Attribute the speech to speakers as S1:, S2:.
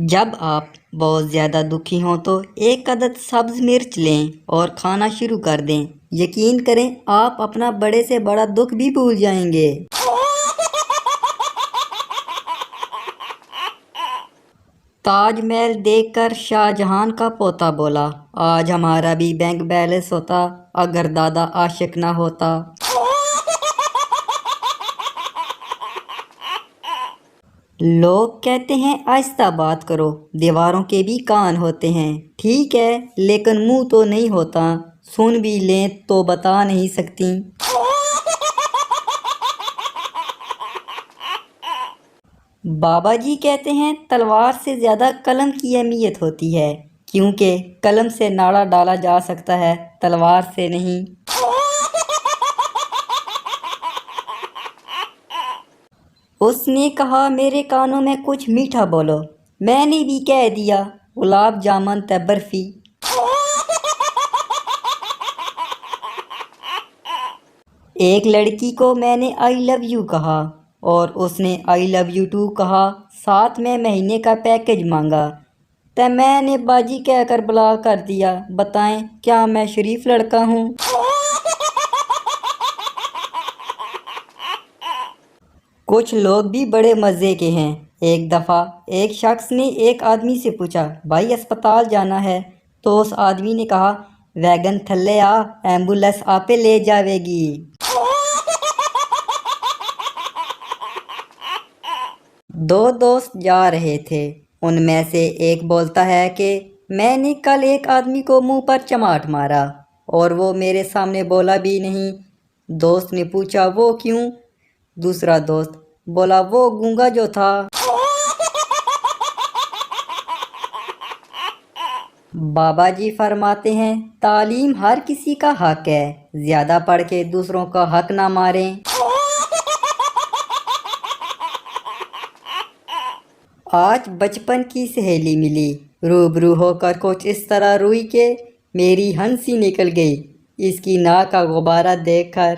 S1: جب آپ بہت زیادہ دکھی ہوں تو ایک عدد سبز مرچ لیں اور کھانا شروع کر دیں۔ یقین کریں آپ اپنا بڑے سے بڑا دکھ بھی بھول جائیں گے۔ تاج محل دیکھ کر شاہ جہان کا پوتا بولا، آج ہمارا بھی بینک بیلنس ہوتا اگر دادا عاشق نہ ہوتا۔ لوگ کہتے ہیں آہستہ بات کرو، دیواروں کے بھی کان ہوتے ہیں۔ ٹھیک ہے لیکن منہ تو نہیں ہوتا، سن بھی لیں تو بتا نہیں سکتی۔ بابا جی کہتے ہیں تلوار سے زیادہ قلم کی اہمیت ہوتی ہے، کیونکہ قلم سے ناڑا ڈالا جا سکتا ہے، تلوار سے نہیں۔ اس نے کہا میرے کانوں میں کچھ میٹھا بولو، میں نے بھی کہہ دیا گلاب جامن تے برفی۔ ایک لڑکی کو میں نے آئی لو یو کہا اور اس نے آئی لو یو ٹو کہا، ساتھ میں مہینے کا پیکج مانگا، تے میں نے باجی کہہ کر بلاک کر دیا۔ بتائیں کیا میں شریف لڑکا ہوں؟ کچھ لوگ بھی بڑے مزے کے ہیں۔ ایک دفعہ ایک شخص نے ایک آدمی سے پوچھا، بھائی اسپتال جانا ہے؟ تو اس آدمی نے کہا، ویگن تھلے آ، ایمبولینس آپے لے جاوے گی۔ دو دوست جا رہے تھے، ان میں سے ایک بولتا ہے کہ میں نے کل ایک آدمی کو منہ پر چماٹ مارا اور وہ میرے سامنے بولا بھی نہیں۔ دوست نے پوچھا وہ کیوں؟ دوسرا دوست بولا وہ گونگا جو تھا۔ بابا جی فرماتے ہیں تعلیم ہر کسی کا حق ہے، زیادہ پڑھ کے دوسروں کا حق نہ ماریں۔ آج بچپن کی سہیلی ملی، روبرو ہو کر کچھ اس طرح روئی کہ میری ہنسی نکل گئی، اس کی ناک کا غبارہ دیکھ کر۔